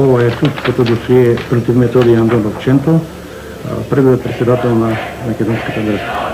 ова е судското досие против Методий Андоновченко, првиот председател на македонската држава.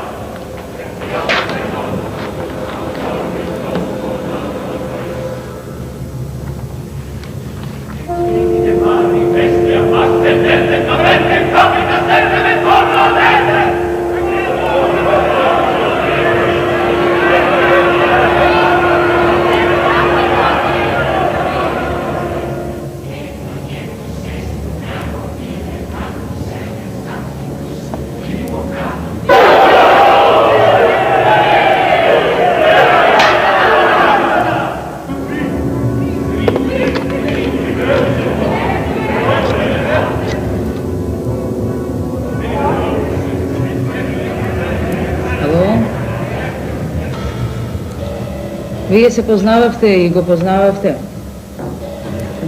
Вие се познававте и го познававте.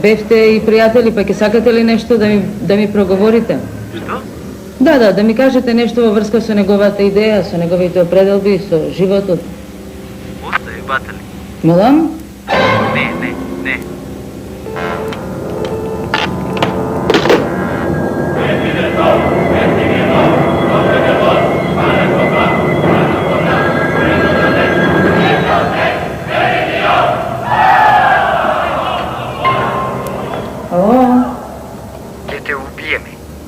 Бевте и пријатели, па ќе сакате ли нешто да ми проговорите? Што? Да ми кажете нешто во врска со неговата идеја, со неговите определби, со животот. Остави, батали. Молам? Не.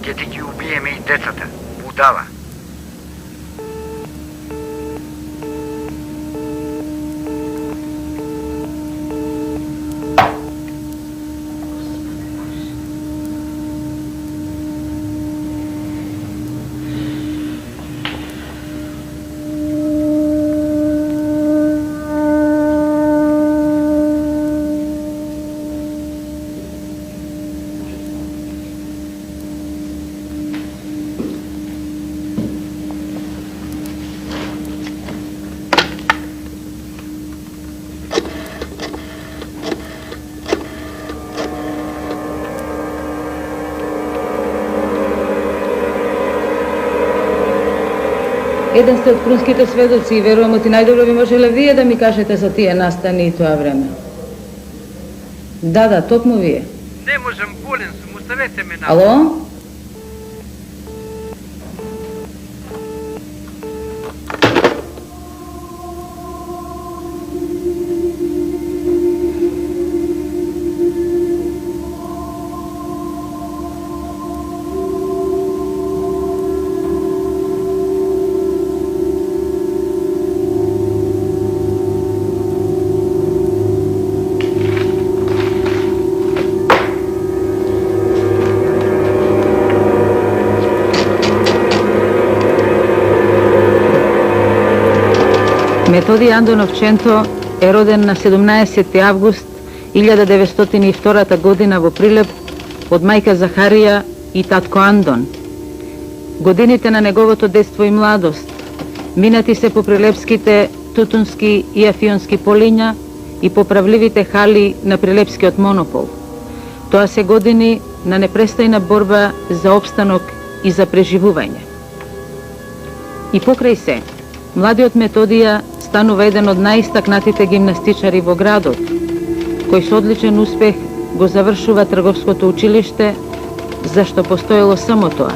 Ќе ти ги убиеме и децата, будала. Еден сте од крунските сведоци и верувам оти најдобро би можеле вие да ми кажете за тие настани и тоа време. Да, токму вие. Не можам, болен сум, оставете ме на... Ало? Методий Андоновченко е роден на 17 август 1902 година во Прилеп од мајка Захарија и татко Андон. Годините на неговото детство и младост минати се по прилепските тутунски и афионски полиња и поправливите хали на прилепскиот монопол. Тоа се години на непрестајна борба за опстанок и за преживување. И покрај се, младиот Методија станува еден од најистакнатите гимнастичари во градот, кој со одличен успех го завршува трговското училиште, зашто постоело само тоа.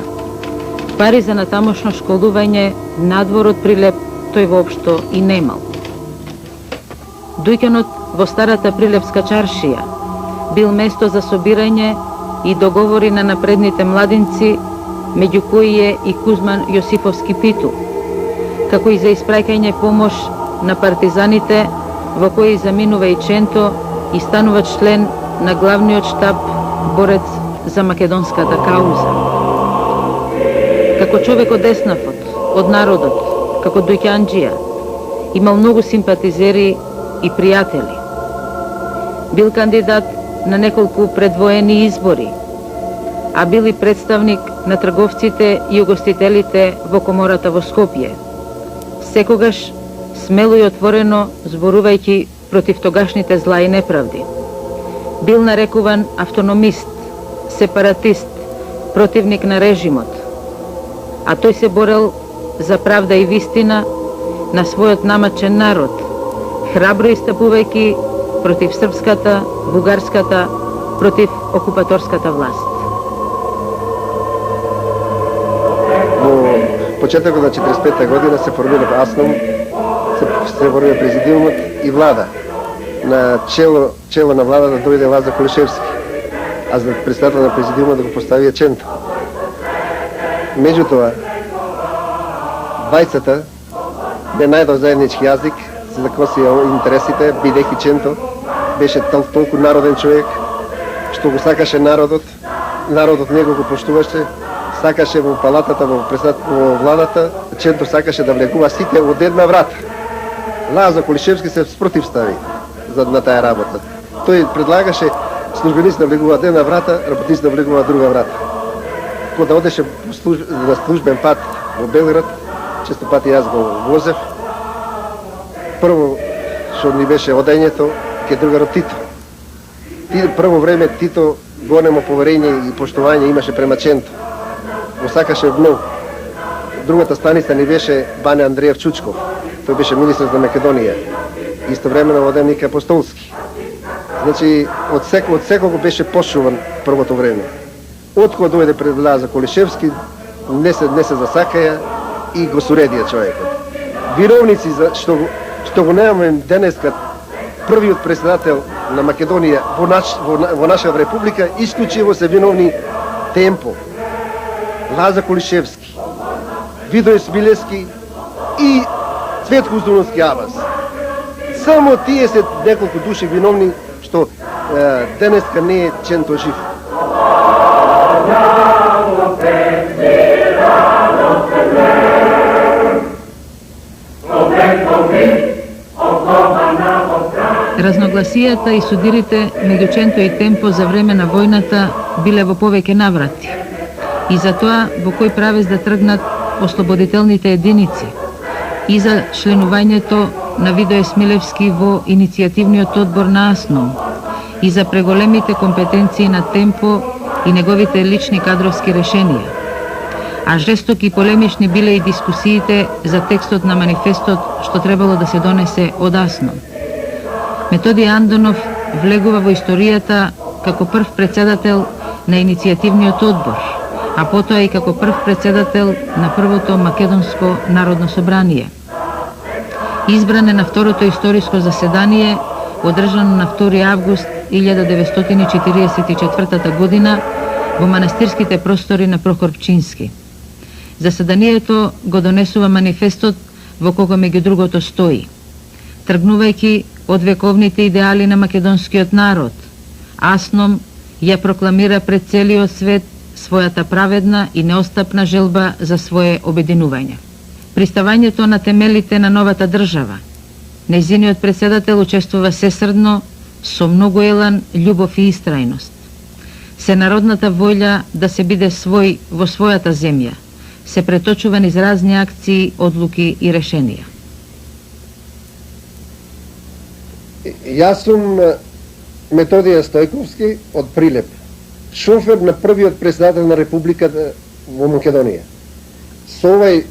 Пари за натамошно школување надвор од Прилеп тој воопшто и немал. Доаѓањот во старата Прилепска чаршија бил место за собирање и договори на напредните младинци, меѓу кои е и Кузман Јосифовски Питу, како и за испраќање помош на партизаните, во кои заминува и Ченто и станува член на главниот штаб борец за македонската кауза. Како човек од еснафот, од народот, како дојќанџија, имал многу симпатизери и пријатели. Бил кандидат на неколку предвоени избори, а бил и представник на трговците и угостителите во комората во Скопје. Секогаш смело и отворено зборувајќи против тогашните зла и неправди. Бил нарекуван автономист, сепаратист, противник на режимот, а тој се борел за правда и вистина на својот намачен народ, храбро истапувајќи против српската, бугарската против окупаторската власт. Во почетокот на 45-та година се формира АСНОМ, се формира президиумот и влада. На чело на владата дојде Лазар Колишевски, а за председател на президиумот да го постави Еченто. Меѓутоа, двајцата не најдов заеднички јазик, се закосија интересите, бидејќи Ченто беше толку народен човек, што го сакаше народот него го поштуваше, сакаше во палатата, во владата, Ченто сакаше да влегува сите од една врата. Лазар Колишевски се спротивстави на таа работа. Тој предлагаше службеници да влегуваат една врата, работници да влегуваат друга врата. Кога да одеше на службен пат во Белград, често пати јас го возев, прво што ни беше одењето, ке другарот Тито. Прво време Тито големо поверење и поштување имаше према Ченто. Го сакаше многу. Другата станица ни беше Бане Андреев Чучков. Тој беше министр за Македонија. Истовремено воденик Апостолски. Значи, од секого беше пошуван првото време. Откога дојде пред Лазар Колишевски, не се засакаја и го суредија човекот. Виновници за што го немаме денеска првиот председател на Македонија во наша република, исклучиво се виновни Темпо, Лазар Колишевски, Видој Смилевски и Цветко Узуновски Абас. Само тие се неколку души виновни што денеска не е Ченто жив. Разногласијата и судирите меѓу Ченто и Темпо за време на војната биле во повеќе наврати. И затоа во кој правец да тргнат ослободителните единици и за членувањето на Видој Смилевски во иницијативниот одбор на АСНОМ и за преголемите компетенции на Темпо и неговите лични кадровски решенија. А жестоки и полемични биле и дискусиите за текстот на манифестот што требало да се донесе од АСНОМ. Методи Андонов влегува во историјата како прв председател на иницијативниот одбор, а потоа и како прв председател на првото Македонско народно собрание. Избран е на второто историско заседание, одржано на 2 август 1944 година во манастирските простори на Прохор Пчински. Заседанието го донесува манифестот во кого меѓу другото стои: тргнувајќи од вековните идеали на македонскиот народ, АСНОМ ја прокламира пред целиот свет својата праведна и неостапна желба за свое обединување. Приставањето на темелите на новата држава, нејзиниот председател учествува сесрдно, со многу елан, љубов и истрајност. Сенародната волја да се биде свој во својата земја се преточува низ разни акции, одлуки и решенија. Јас сум Методија Стојковски од Прилеп, шофер на првиот председател на Републиката во Македонија. Со овај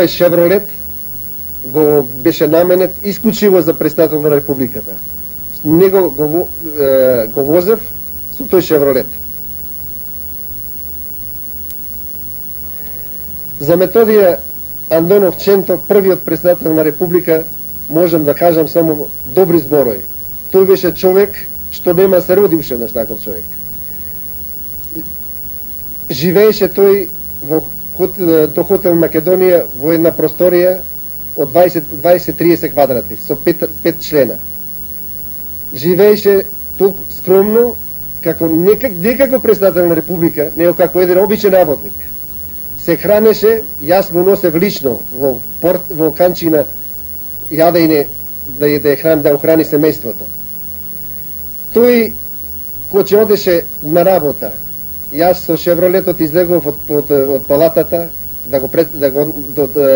Шевролет го беше наменет исклучиво за председател на Републиката. Него го возев со тој Шевролет. За Методија Андонов Ченто, првиот председател на Република, можам да кажам само добри зборови. Тој беше човек што нема се роди уште на таков човек. Живееше тој до хотел Македонија во една просторија од 20-30 квадрати, со 5 члена. Живееше толку скромно, не како председател на Република, него како еден обичен работник. Се хранеше, јас му носев лично во канчина јадење да охрани семејството. Тој, кога одеше на работа, јас со Шевролетот излегов од палатата до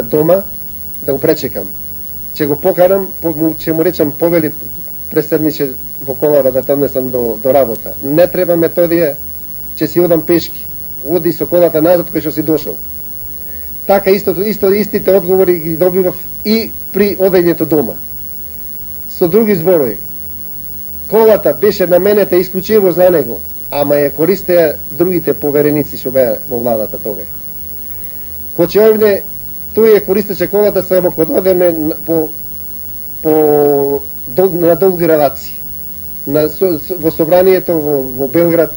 дома да го пречекам. Ќе го покарам, ќе му речам повели преседниче во колава да те однесам до работа. Не треба Методија, ќе си одам пешки. Оди со колата назад кој што си дошол. Така истите одговори ги добивав и при одењето дома. Со други зборови, колата беше наменета исклучиво за него, ама ја користеа другите повереници што беа во владата тогаш. Коче овде, тој ја користеше колата само кога одеме на долги релации. Во собранието во Белград,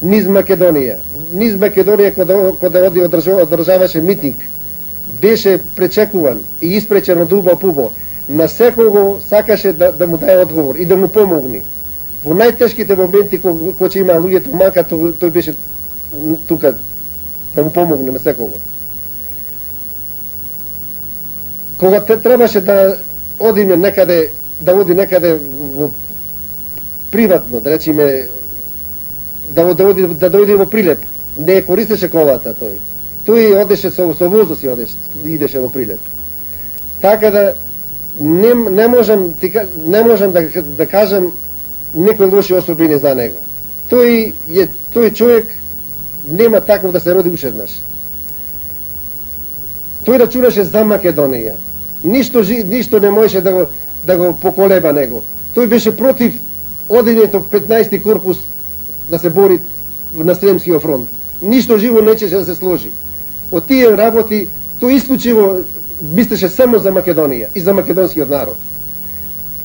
низ Македонија. Низ Македонија кога оди одржаваше митинг, беше пречекуван и испречен од убо пубо. На секого сакаше да му даде одговор и да му помогне. Во најтешките моменти кога има луѓето мака, тој беше тука да му помогне на секого. Кога требаше да одиме некаде, оди некаде во приватно, да речеме, да оди во Прилеп, не користеше колата тој. Тој одеше со возот си идеше во Прилеп. Така да не можам да кажам некои лоши особини за него. Тој човек нема таков да се роди уште еднаш. Тој рачунаше за Македонија. Ништо не можеше да го поколеба него. Тој беше против одењето 15-ти корпус да се бори на Сремскиот фронт. Ништо живо нечеше да се сложи. Од тие работи тој исклучиво мислеше само за Македонија и за македонскиот народ.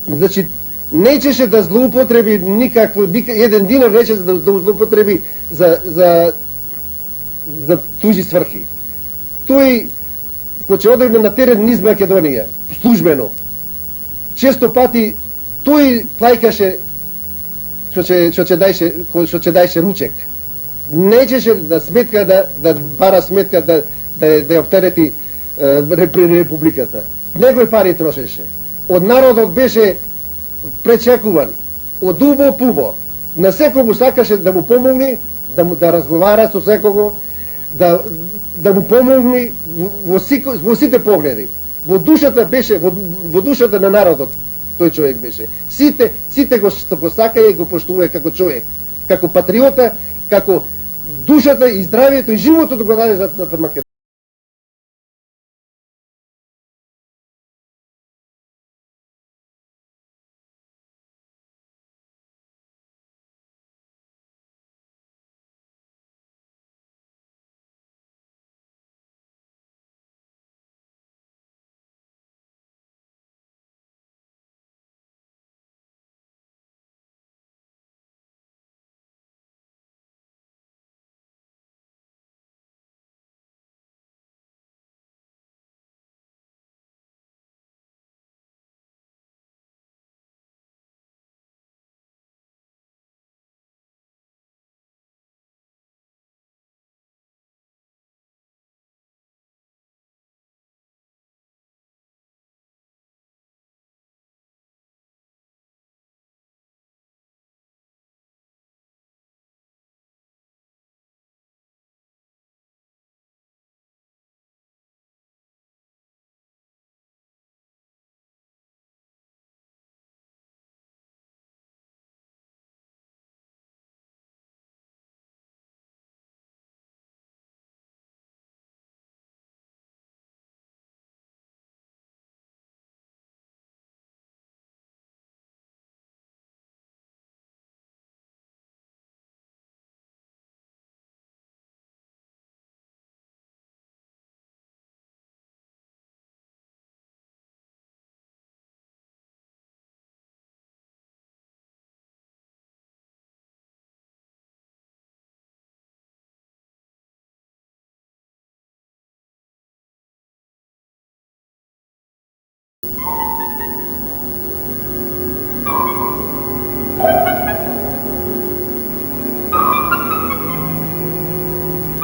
Значи, нечеше да злоупотреби никакво, еден динар нечеше да злоупотреби за тужи сврхи. Тој, кога одевме на терен низ Македонија, службено, често пати тој плаќаше што ќе дајше ручек. Нечеше да сметка да бара сметка да ја оптерети републиката. Негои пари трошеше. Од народот беше пречекуван. Од убо пубо. На секого сакаше да му помогне, да разговара со секого, да му помогне во сите погледи. Во душата на народот тој човек беше. Сите го сакаја и го поштуваа како човек, како патриота, како душата и здравието и животот го даде за Македонија.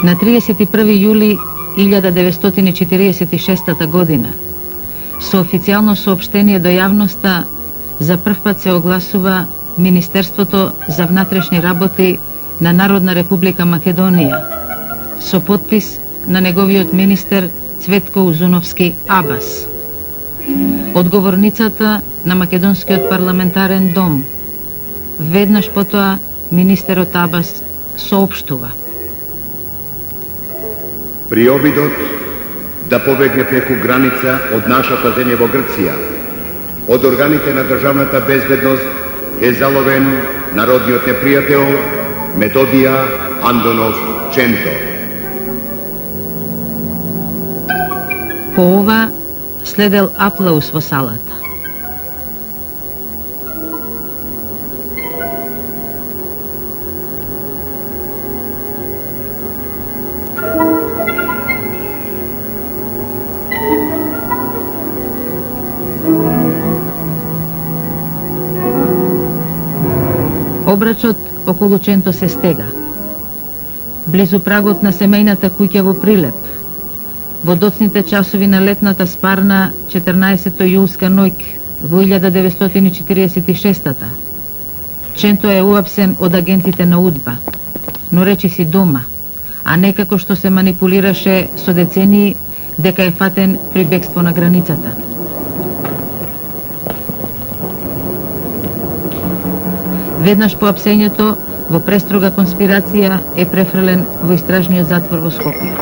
На 31 јули 1946 година, со официјално соопштение до јавноста, за прв пат се огласува Министерството за внатрешни работи на Народна република Македонија, со подпис на неговиот министер Цветко Узуновски Абас. Одговорницата на Македонскиот парламентарен дом. Веднаш потоа министерот Абас соопштува: при обидот да побегне преку граница од нашата земја во Грција, од органите на државната безбедност е заловен народниот непријател Методија Андонов Ченто. По ова следел аплаус во салата. Обрачот околу Ченто се стега. Близу прагот на семејната куќа во Прилеп, во доцните часови на летната спарна 14 јулска ноќ во 1946-та, Ченто е уапсен од агентите на УДБА, но речи си дома, а не како што се манипулираше со децении дека е фатен при бегство на границата. Веднаш по апсењето, во престрога конспирација е префрлен во истражниот затвор во Скопје.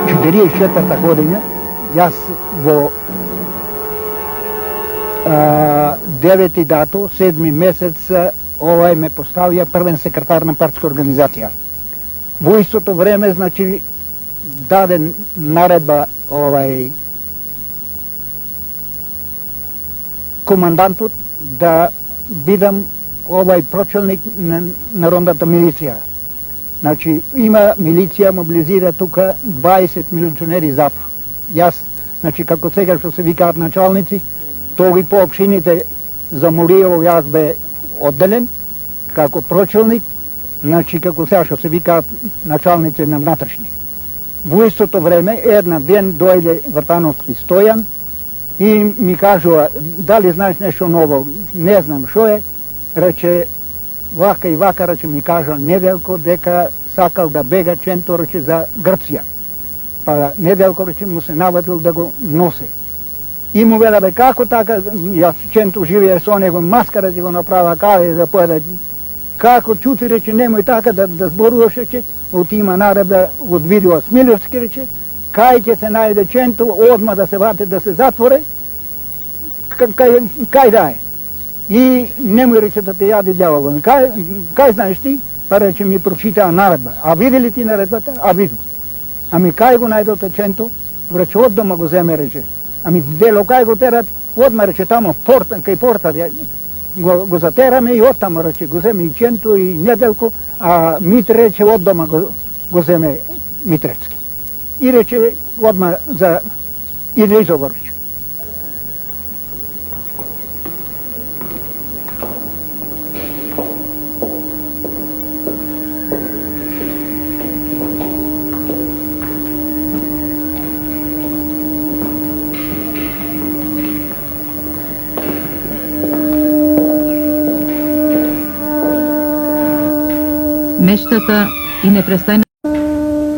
Четиридесетата година, јас во 9 дато, 7 месец, овај ме поставија првен секретар на партска организација. Во истото време, значи, даден наредба командантот да бидам прочелник на народната милиција. Значи, има милиција, мобилизира тука 20 милиционери запор. Јас, значи, како сега што се викаат началници, тоги по општините за Мориево јас бе одделен, како прочелник, значи, како сега што се викаат началници на внатрешни. Во истото време, една ден дојде Вртановски Стојан и ми кажува, дали знаеш нешто ново? Не знам шо е. Рече, вака и вака, рече, ми кажа Неделко дека сакал да бега Ченто, рече, за Грција. Па Неделко, рече, му се навадил да го носи. И му вела, бе, како така, јас Ченто живее со него, маскара ќе го направа, каде да поеда. Како чути, рече, немој така да зборуваш, рече, од има наредба од Видоа Смилевски, рече, кај ќе се најде Ченто, одма да се вате, да се затворе, кај да е. И немој, рече, да те јади дјаволот. Кај знаеш ти? Па рече, ми прочитаа наредба. А види ли ти наредбата? А виду. Ами кај го најдоте Ченто? Рече, од дома го земе, рече. Ами дело кај го терат? Одма, рече, тамо порта, кај порта го затераме и оттамо, рече, го земе и Ченто и Неделко, а Митре, рече, од дома го земе Митрецки. И рече, одма за Илизоврч.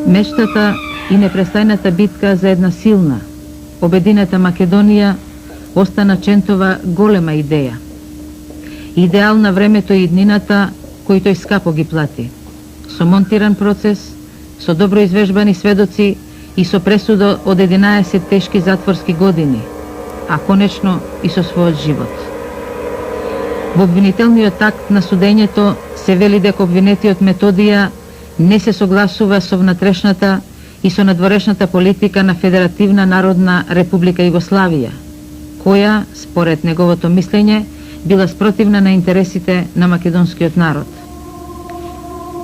Мечтата и непрестајната битка за една силна, обединета Македонија остана Чентова голема идеја. Идеал на времето и иднината кој тој скапо ги плати. Со монтиран процес, со добро извежбани сведоци и со пресуда од 11 тешки затворски години, а конечно и со својот живот. Во обвинителниот акт на судењето се вели дека обвинетиот Методија не се согласува со внатрешната и со надворешната политика на Федеративна Народна Република Југославија, која, според неговото мислење, била спротивна на интересите на македонскиот народ.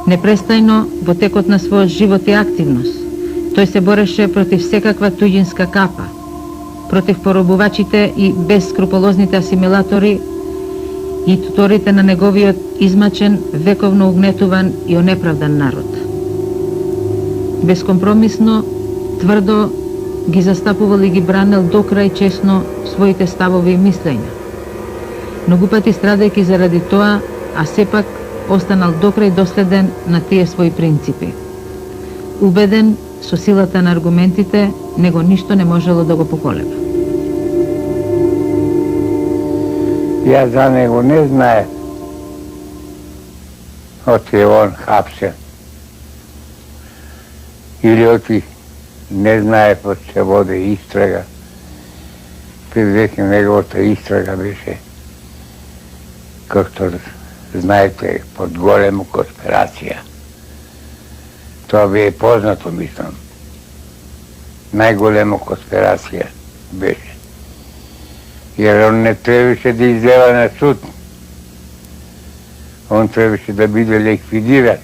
Непрестајно, во текот на својот живот и активност, тој се бореше против секаква туѓинска капа, против поробувачите и безскрупулозните асимилатори и туторите на неговиот измачен, вековно угнетуван и онеправдан народ. Безкомпромисно, тврдо ги застапувал и ги бранел до крај честно своите ставови и мислења. Многу пати страдајќи заради тоа, а сепак останал до крај доследен на тие своји принципи. Убеден со силата на аргументите, него ништо не можело да го поколеба. Јас за него не знае. Оти е он хапсен. Или оти не знае под се води истрага. Предвеќе неговата истрага беше, како што знаете, под голема конспирација. Тоа ви е познато, мислам. Најголема конспирација беше. Jer on не требаше да излева на суд. Он требаше да биде ликвидиран.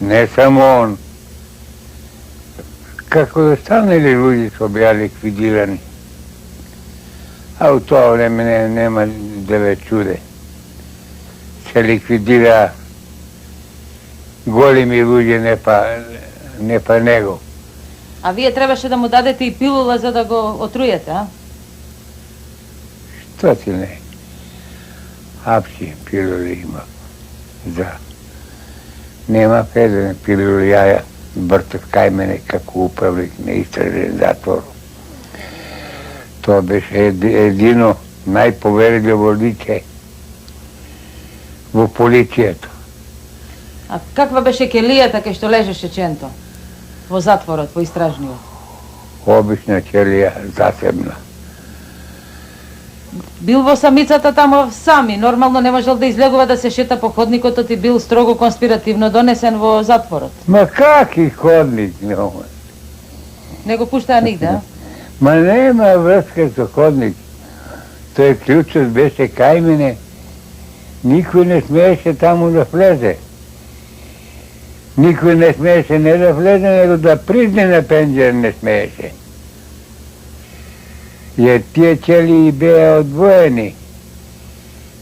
Не само он. Како да станали луѓе што беа ликвидирани. А у тоа време нема да ве чуде. Се ликвидира големи луѓе, не па него. А вие требаше да му дадете и пилула за да го отрујете, а? Што ти не? Апси пилули има. За. Нема еден пилули, ја вртав кај мене како управник на истражен затвор. Тоа беше едино најповерливо лице во полицијата. А каква беше келијата кај што лежеше Ченто? Во затворот, во истражниот? Обична келија, засебна. Бил во самицата тамо сами, нормално не можел да излегува да се шета по ходникот и бил строго конспиративно донесен во затворот. Ма каки ходник, нема? Не го пуштаа нигде, а? Ма нема врска со ходник. Тој клучот беше кај мене. Никој не смееше таму да влезе. Никој не смееше не да влезе, него да призне на пенџер не смееше. Jer tije ćelije bеа одвоени.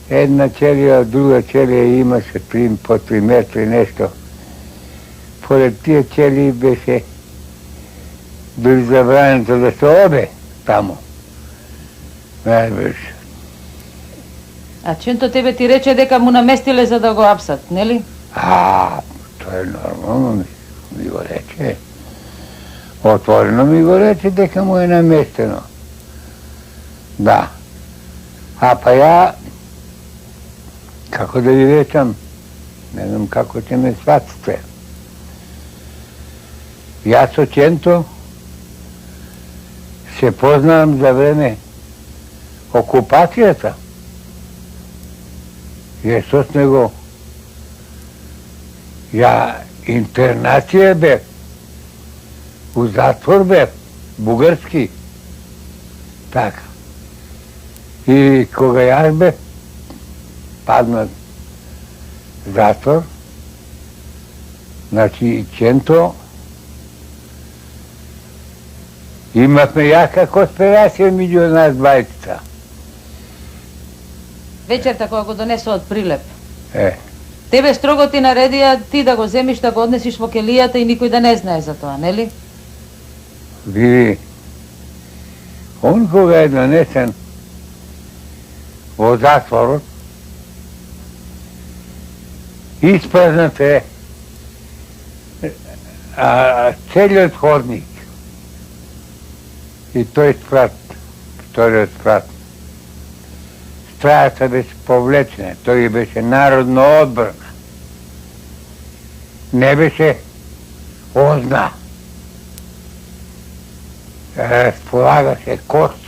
Една ćelija od друга ćelija имаше 3 метри нешто. Поред тие ćeliji беше дури забрането да се оде тамо. Знаеш. А Ченто тебе ти рече дека му наместиле за да го апсат, нели? Тоа е нормално, ми го рече. Отворено ми го рече дека му е наместено. Да. А па ја, како да ви речам, не знам како ќе ме сватите. Јас со Ченто се познавам за време окупацијата. Је со него ја интернација бев, у затвор бев, бугарски. Така. И кога јас бев паднат затвор, значи Ченто, имавме јака конспирација меѓу нас двајцата. Вечерта кога го донесо од Прилеп. Тебе строго ти наредија ти да го земиш, да го однесиш во келијата и никој да не знае за тоа, нели? Види, он кога е донесен во затворот, испразнат е целиот ходник. И тој спрат, вториот спрат. Страјата беше повлечена, тој беше народна одбрана. Не беше озна. Располагаше кост.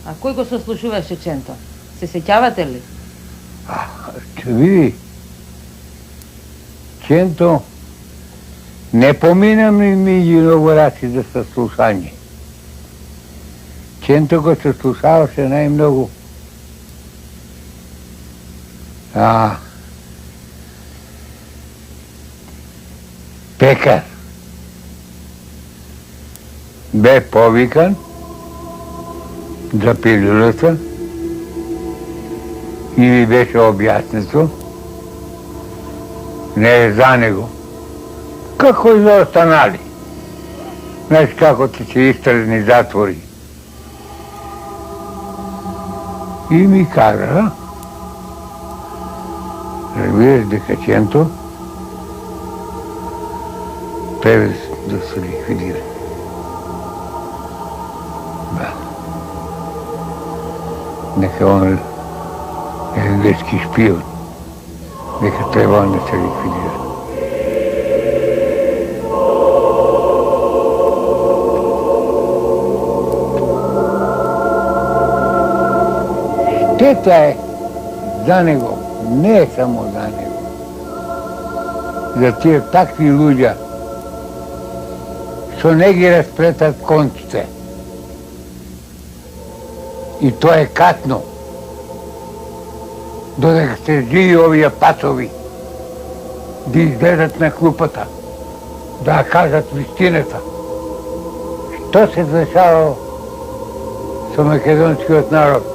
А кој го сослушуваше Ченто? Се сеќавате ли? Види, Ченто не помина ми меѓу новораци за сослушање. Ченто го сослушаваше најмногу пекар. Бе повикан за пилулата и ми беше објаснето не е за него. Како и за останали. Знаеш како ти се истразни затвори. И ми кажа, разбираш дека Ченто превез да се ликвидира. Да. Дека он е англиски шпион. Дека треба он да се ликвидира. Света е за него, не е само за него. За тия такви луѓа, што не ги расплетат конците. И тоа е катно. Додека се живи овие пацови, да изгледат на клупата, да кажат вистината. Што се дешава со македонскиот народ?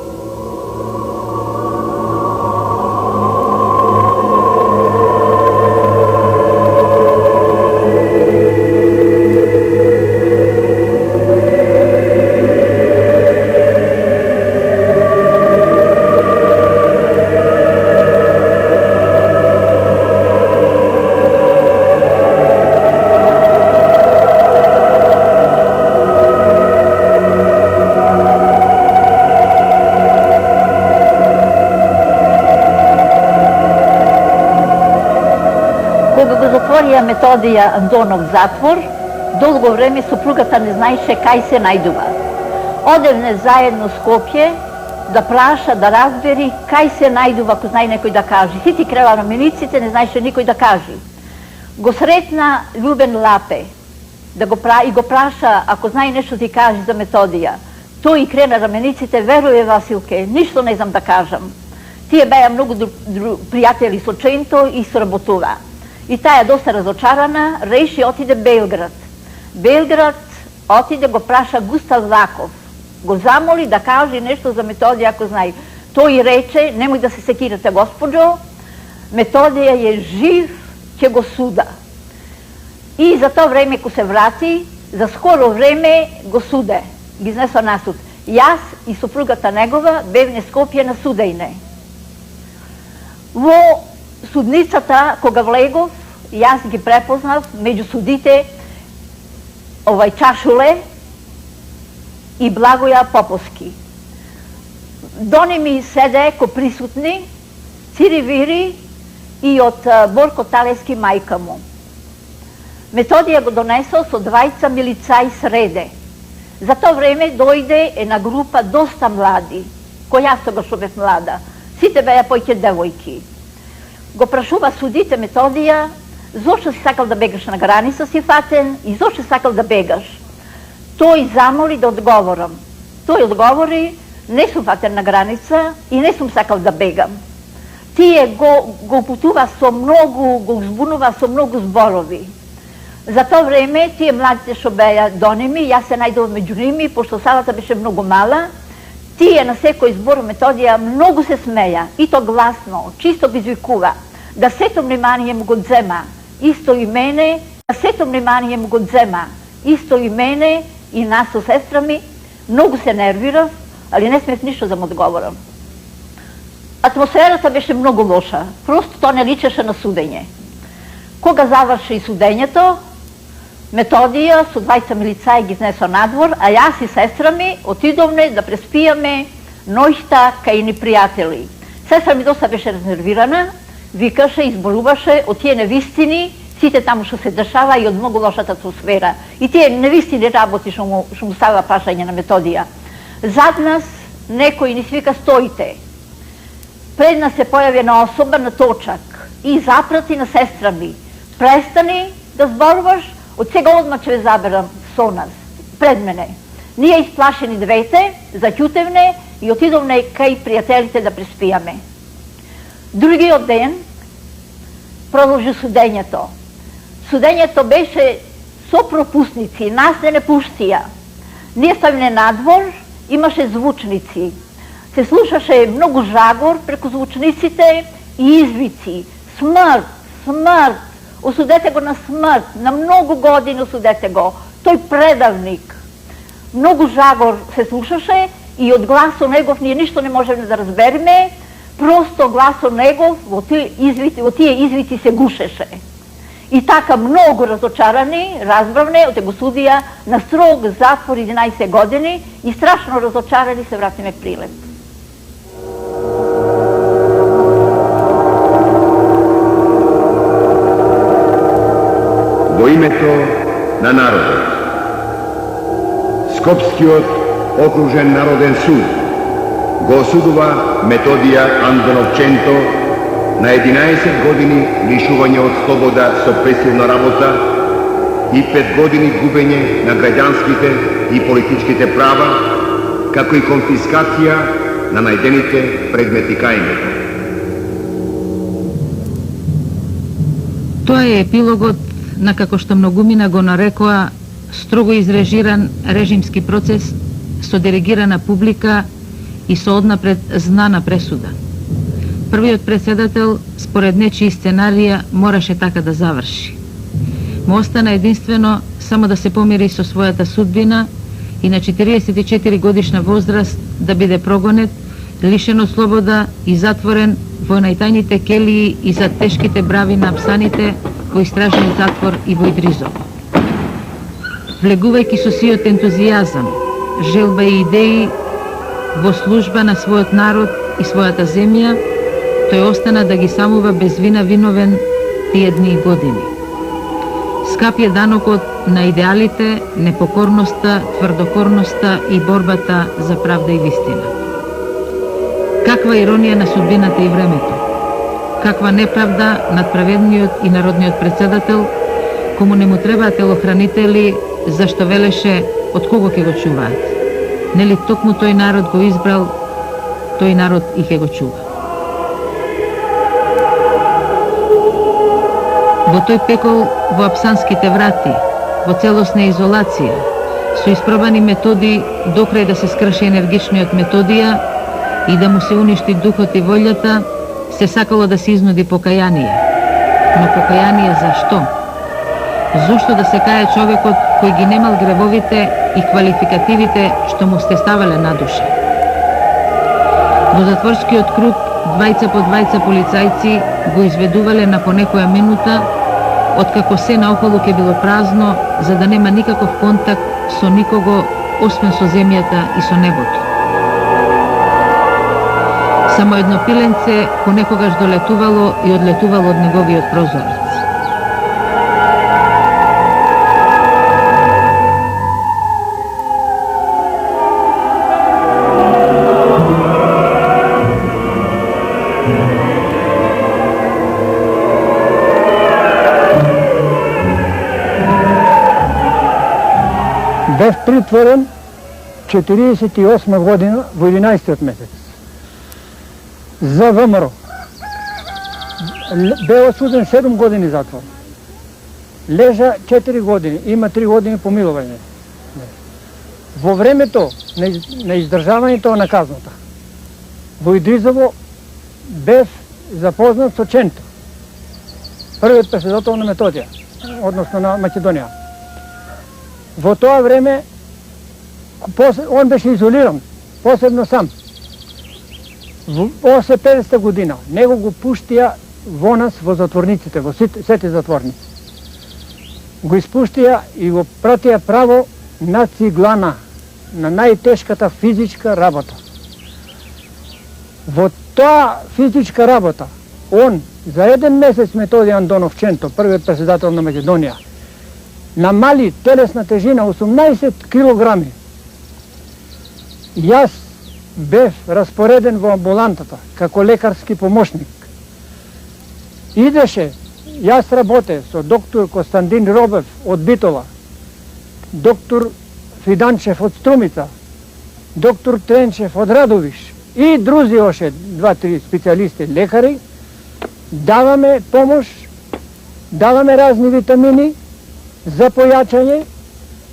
Методија Андонов затвор, долго време супругата не знаеше кај се најдува. Одевне заедно Скопје да праша, да разбери кај се најдува, ако знае некој да каже. Сите крела на милиците, не знаеше никој да каже. Го сретна Љубен Лапе и го праша, ако знае нешто ти каже за Методија. Тој и крена рамениците, веруе Василке, ништо не знам да кажам. Тие беа многу пријатели со Ченто и сработува. И таа доста разочарана, реши отиде Белград. Белград отиде го праша Густав Лаков. Го замоли да каже нешто за Методија, ако знае. Тој рече, немој да се секирате, госпоđо, Методија е жив, ќе го суда. И за тоа време, ко се врати, за скоро време го суде. Ги изнесо на суд. Јас и супругата негова бевне Скопје на судејне. Во судницата, кога влегов, јас ги препознав меѓу судите Чашуле и Благоја Поповски. Дони ми седе ко присутни Цири Вири и од Борко Талески мајка му. Методија го донесо со двајца милицаи среде. За тоа време дојде една група доста млади, кој јас тогаш бев млада. Сите беа појќе девојки. Го прашува судите Методија, зошто си сакал да бегаш на граница, си фатен, и зошто сакал да бегаш? Тој замоли да одговорам. Тој одговори, не сум фатен на граница и не сум сакал да бегам. Тие го упутува со многу, го збунува со многу зборови. За тоа време, тие младите што беа до ними, јас се најдов меѓу ними, пошто салата беше многу мала, тие на секој збор Методија многу се смеја, и то гласно, чисто ги извикува, да сето внимание му го дзема, исто и мене, да сето внимание му го дзема, исто и мене, и нас со сестра ми, многу се нервирав, али не смеев ништо да му одговорам. Атмосферата беше многу лоша, просто тоа не личеше на судење. Кога заврши судењето, Методија со двајца милицаи ги изнесо надвор, а јас и сестра ми отидовме да преспијаме ноќта кај ни пријатели. Сестра ми доста беше разнервирана, викаше, изборуваше од тие невистини, сите таму што се дешава и од многу лошата атмосфера. И тие невистини работи што му ставила прашање на Методија. Зад нас некој ни свика стоите. Пред нас се појави една особа на точак и запрати на сестра ми. Престани да зборуваш, од сега одма ќе ве заберам со нас, пред мене. Ние исплашени двете, заќутевне и отидовне кај пријателите да преспијаме. Другиот ден продолжи судењето. Судењето беше со пропусници, нас не пуштија. Ние ставиме надвор, имаше звучници. Се слушаше многу жагор преку звучниците и извици. Смрт, смрт, осудете го на смрт, на многу години осудете го. Тој предавник. Многу жагор се слушаше и од гласот негов ние ништо не можеме да разбереме, просто гласот негов во тие извици се гушеше. И така многу разочарани, разбравне, оте го судија на строг затвор 11 години и страшно разочарани се вратиме Прилеп. Во името на народот. Скопскиот окружен народен суд го осудува Методија Андоновченто на 11 години лишување од слобода со пресилна работа и 5 години губење на граѓанските и политичките права, како и конфискација на најдените предмети кај него. Тоа е епилогот на, како што многумина го нарекоа, строго изрежиран режимски процес со диригирана публика и со однапред знана пресуда. Првиот председател, според нечии сценарија, мораше така да заврши. Му остана единствено само да се помири со својата судбина и на 44 годишна возраст да биде прогонет, лишен од слобода и затворен во најтајните келии и за тешките брави на апсаните во истражен затвор и во Идризово. Влегувајќи со сиот ентузијазам, желба и идеи во служба на својот народ и својата земја, тој остана да ги самува без вина виновен тие дни и години. Скап е данокот на идеалите, непокорноста, тврдокорноста и борбата за правда и вистина. Каква иронија на судбината и времето, каква неправда над праведниот и народниот председател, кому не му требаат телохранители, зашто велеше од кого ќе го чуваат. Нели токму тој народ го избрал, тој народ и ќе го чува. Во тој пекол, во апсанските врати, во целосна изолација, со испробани методи докрај да се скрши енергичниот Методија и да му се уништи духот и волјата, се сакало да се изнуди покаяние. Но покаяние за што? Зошто да се кае човекот кој ги немал гревовите и квалификативите што му сте ставале на душа? Во затворскиот круг, двајца по двајца полицајци го изведувале на по некоја минута, откако се наоколу ќе било празно, за да нема никаков контакт со никого, освен со земјата и со небото. Само едно пиленце понекогаш долетувало и одлетувало од неговиот прозорец. Бев притворен 48 година во 11 месец за ВМРО. Бе осуден 7 години затвор. Лежа 4 години, има 3 години помилување. Во времето на издржавањето на казната, во Идризово бев запознат со Ченто, првиот председател на Методија, односно на Македонија. Во тоа време он беше изолиран, посебно сам. Во 50 година него го пуштија во нас во затворниците, во сите затворници. Го испуштија и го пратија право на Циглана, на најтешката физичка работа. Во тоа физичка работа, он за еден месец Методија Андоновченто, првиот председател на Македонија, намали телесна тежина 18 килограми. Јас бев распореден во амбулантата како лекарски помошник. Идеше, јас работе со доктор Костандин Робев од Битола, доктор Фиданчев од Струмица, доктор Тренчев од Радовиш и друзи още 2-3 специјалисти лекари. Даваме помош, даваме разни витамини за појачање,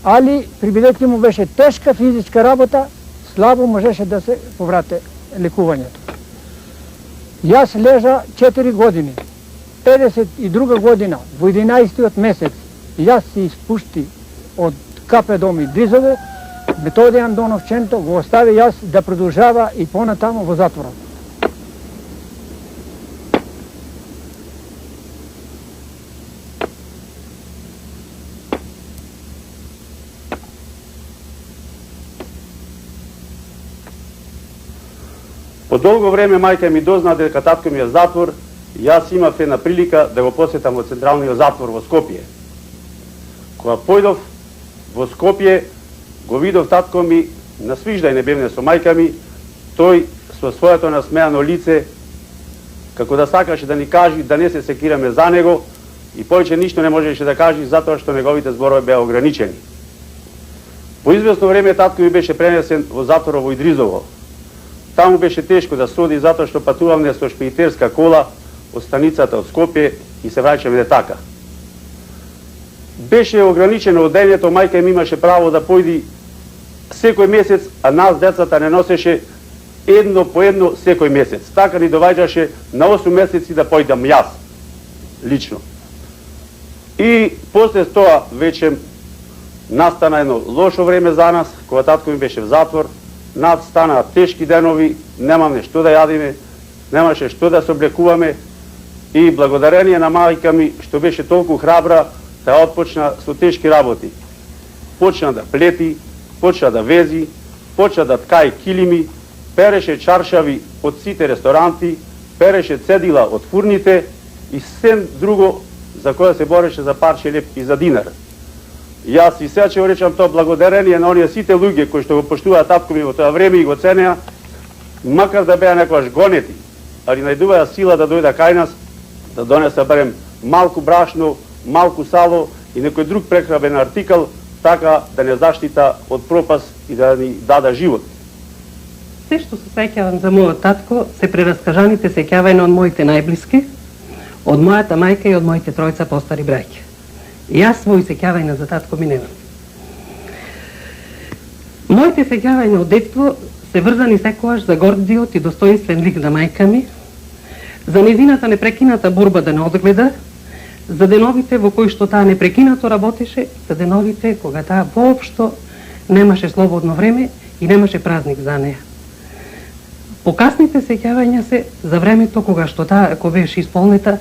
али прибидејќи му беше тешка физичка работа, слабо можеше да се поврате лекувањето. Јас лежа 4 години. 52 година, во 11 месец, јас се испушти од КП Дом Идризово, Методија Андоновченто го остави јас да продолжава и понатаму во затворот. По долго време мајка ми дозна дека татко ми е затвор и јас имав една прилика да го посетам во централниот затвор во Скопје. Кога појдов во Скопје, го видов татко ми, на свиждај не бевне со мајка ми, тој со своето насмеано лице, како да сакаше да ни кажи да не се секираме за него и повеќе ништо не можеше да каже затоа што неговите зборови беа ограничени. По известно време татко ми беше пренесен во затвор во Идризово. Таму беше тешко да соди затоа што патуваме со шпедитерска кола од станицата од Скопје и се враќаме така. Беше ограничено одењето, мајка ми имаше право да појди секој месец, а нас децата не носеше едно по едно секој месец. Така ни доваѓаше на 8 месеци да појдам јас, лично. И после тоа веќе настана едно лошо време за нас, кога татко ми беше в затвор, стана тешки денови, немаме што да јадиме, немаше што да се облекуваме и благодарение на мајка ми што беше толку храбра, да отпочна со тешки работи. Почна да плети, почна да вези, почна да ткаи килими, переше чаршави од сите ресторанти, переше цедила од фурните и сем друго за кое се бореше за парче леп и за динар. Јас и сече речам тоа благодарение на оние сите луѓе кои што го поштуваат татко ми во тоа време и го ценеа, макар да беа некојаш гонети, али најдуваа сила да дојда кај нас, да донеса барем малку брашно, малку сало и некој друг прехранбен артикал, така да не заштита од пропаст и да ни дада живот. Се што се сеќавам за мојот татко се прераскажаните сеќавања од моите најблиски, од мојата мајка и од моите тројца постари браќа. И јас своји сеќавања за татко ми немам. Моите сеќавања од детство се врзани секогаш за гордиот и достоинствен лик на мајка ми, за незината непрекината борба да не одгледа, за деновите во кои што таа непрекинато работеше, за деновите кога таа воопшто немаше слободно време и немаше празник за неа. Покасните сеќавања се за времето кога што таа ако беше исполнета,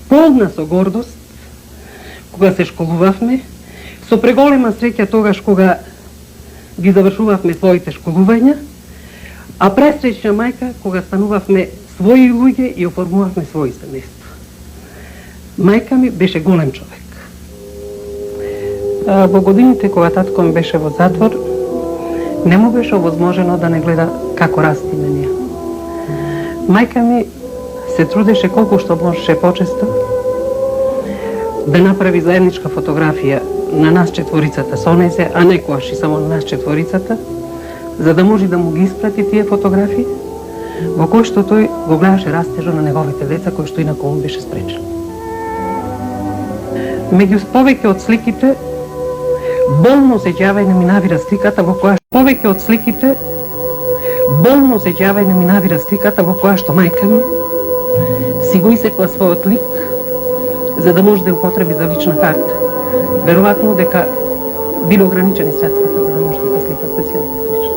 полна со гордост, кога се школувавме, со преголема среќа тогаш кога ги завршувавме своите школувања, а пресреќна мајка кога станувавме своји луѓе и оформувавме своји семејства. Мајка ми беше голем човек. Во годините кога татко ми беше во затвор, не му беше овозможено да не гледа како растиме ние. Мајка ми се трудеше колку што можеше почесто да направи заедничка фотографија на нас четворицата со незе, а некојаш и само на нас четворицата, за да може да му ги испрати тие фотографии, во кои што тој го гледаше растежот на неговите деца, кои што инаку му беше спречен. Меѓу повеќе од сликите, болно сеќавање ми навира сликата во која што мајка ми си го исекла својот лик за да може да ја употреби за лична карта. Веројатно дека било ограничени средствата за да може да слика специјално лична.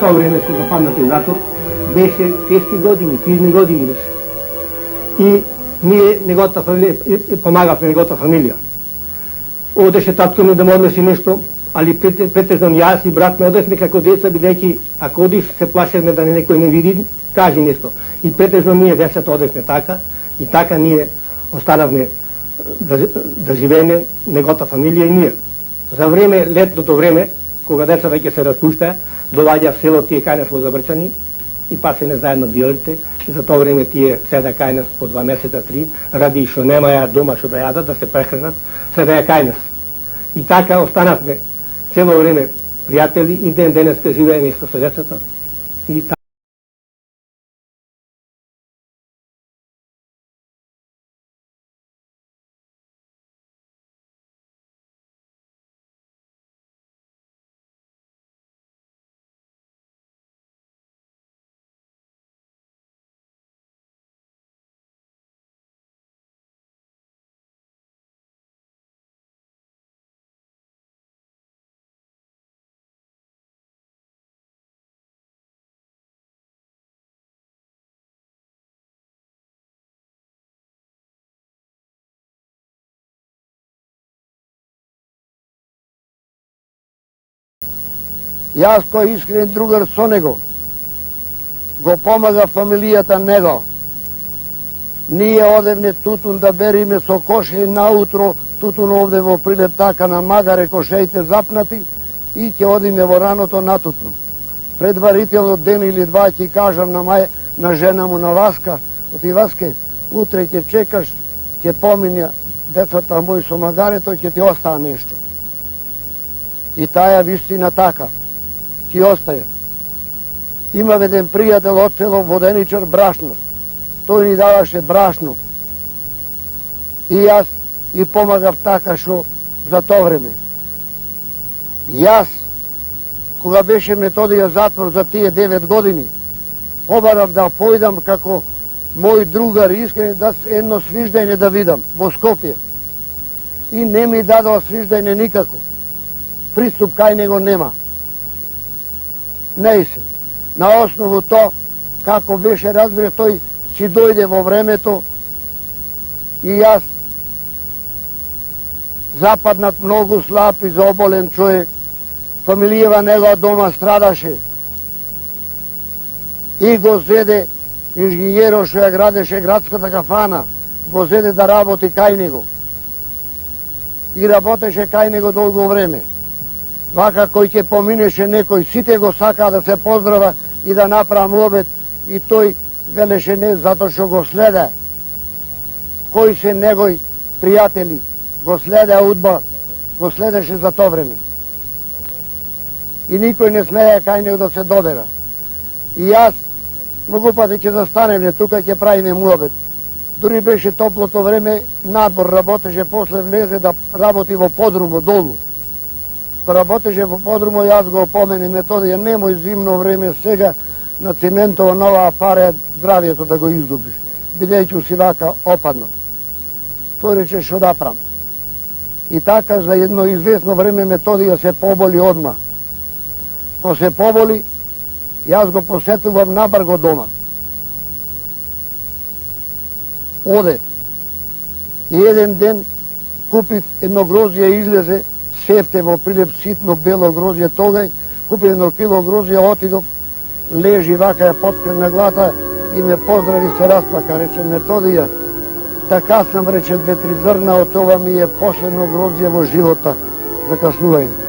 Тоа време кога паднате в затвор, беше тешки години, кризни години беше. И ние неговата фамилија, помагавме неговата фамилија. Одеше татко ми да му однесе нешто, али претежно јас и брат ми одевме како деца, бидејќи ако одиш се плашевме да некој не види, кажи нешто. И претежно ние децата одевме така, и така ние останавме да живееме неговата фамилија и ние. За време, летното време, кога децата ќе се распуштаа, доаѓа в село тие кај нас во Забрчани и пасене заедно биолите. За тоа време тие седа кај нас по 2 месеца, 3, ради што немаја дома што да јадат, да се прехранат, седеа кај нас. И така останавме цело време пријатели и ден денеска живееме исто со децата. И Јас кој искрен другар со него, го помага фамилијата него. Ние одевне тутун да бериме со коше наутро, тутун овде во Прилеп така на магаре кошеите запнати и ќе одиме во раното на тутун. Предварително ден или два ќе кажам на жена му на Васка, оти Васке, утре ќе чекаш, ќе поминя децата мои со магарето, ќе ти остава нешто. И таја вистина така, ќе остае. Има еден пријател од село Воденичар Брашнов. Тој ни даваше брашно. И јас и помагав така шо за тоа време. Јас, кога беше Методија затвор за тие 9 години, побарав да појдам како мој другар искрен да едно свиждање да видам во Скопје. И не ми дадоа свиждање никако. Приступ кај него нема. Не се. На основу тоа, како беше разбира, тој си дојде во времето и јас западнат многу слаб и заоболен човек. Фамилијава негова дома страдаше. И го зеде инженеро што ја градеше градската кафана, го зеде да работи кај него. И работеше кај него долго време. Вака кој ќе поминеше некој, сите го сакаа да се поздрава и да направам обед, и тој велеше не затоа што го следа. Кои се негои пријатели, го следа удба, го следеше за тоа време. И никој не смеја кај него да се додера. И јас многу пати ќе застанеме тука, ќе правиме муабет. Дури беше топлото време, надвор работеше, после влезе да работи во подрумо долу. Кога работеше во подрумо, јас го опомене Методија, немој зимно време сега на циментово нова паре здравието да го изгубиш, бидејќи си вака опадно. Тој рече шо да правам. И така за едно известно време Методија се поболи одма. Кога се поболи, јас го посетувам набрго дома. Оде. И еден ден купив едно грозје, излезе, сефте во Прилеп ситно бело грозје тогај, купив едно кило грозје, отидов, лежи вака ја поткрена глата и ме поздрави, се расплака, рече Методија, да каснам, рече 2-3 зрна, од ова ми е последно грозје во живота, за каснување.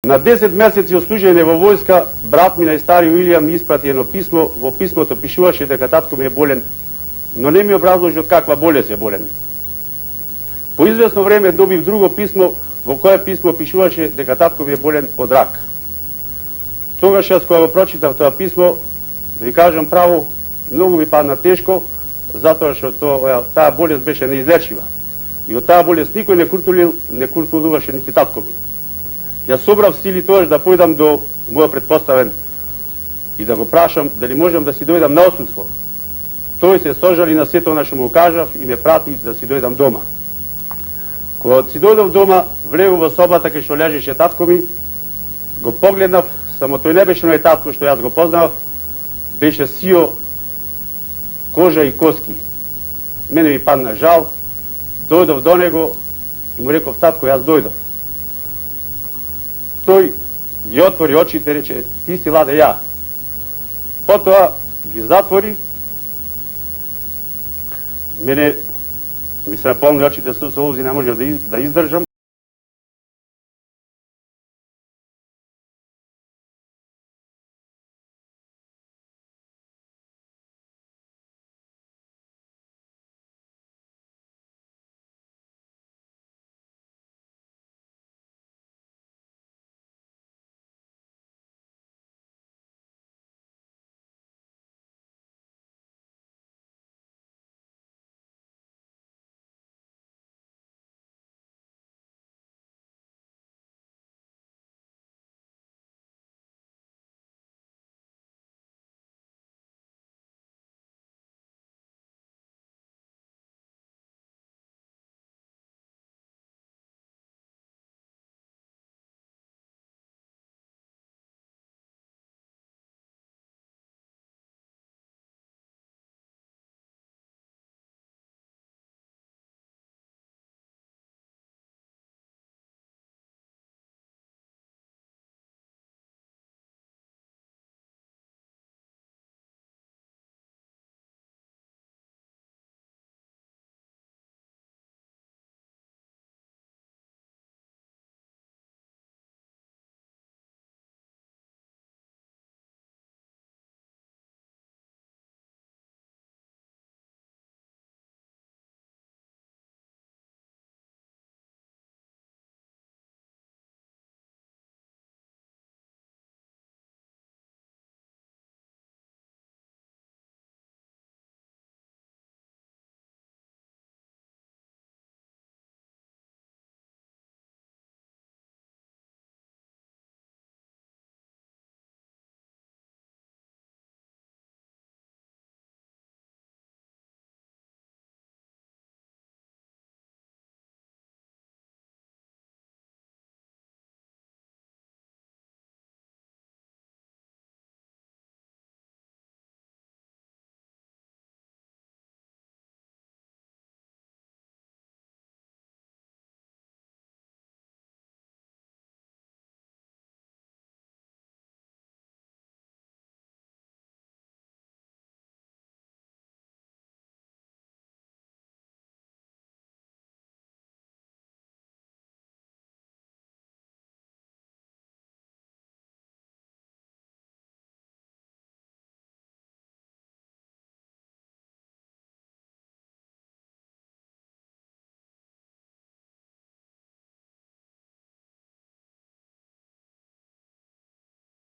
На 10 месеци од служење во војска, брат ми најстари Уилијам ми испрати едно писмо, во писмото пишуваше дека татко ми е болен, но не ми образложи од каква болест е болен. По известно време добив друго писмо, во кое писмо пишуваше дека татко ми е болен од рак. Тогаш јас кога го прочитав тоа писмо, да ви кажам право, многу ми падна тешко, затоа што таа болест беше неизлечива. И од таа болест никој не куртулуваше нити татко ми. Јас собрав сили тоаш да појдам до мојот предпоставен и да го прашам дали можам да си дојдам на отсуство. Тој се сожали на сето на што му кажав и ме прати да си дојдам дома. Кога си дојдов дома, влегов во собата кај што лежеше татко ми, го погледнав, само тој не беше мој татко што јас го познав, беше сио, кожа и коски. Мене ми падна жал, дојдов до него и му реков: татко, јас дојдов. Тој ги отвори очите и рече: ти си Ладе ја. Потоа ги затвори. Мене ми се наполни очите со солзи, не можев да издржам.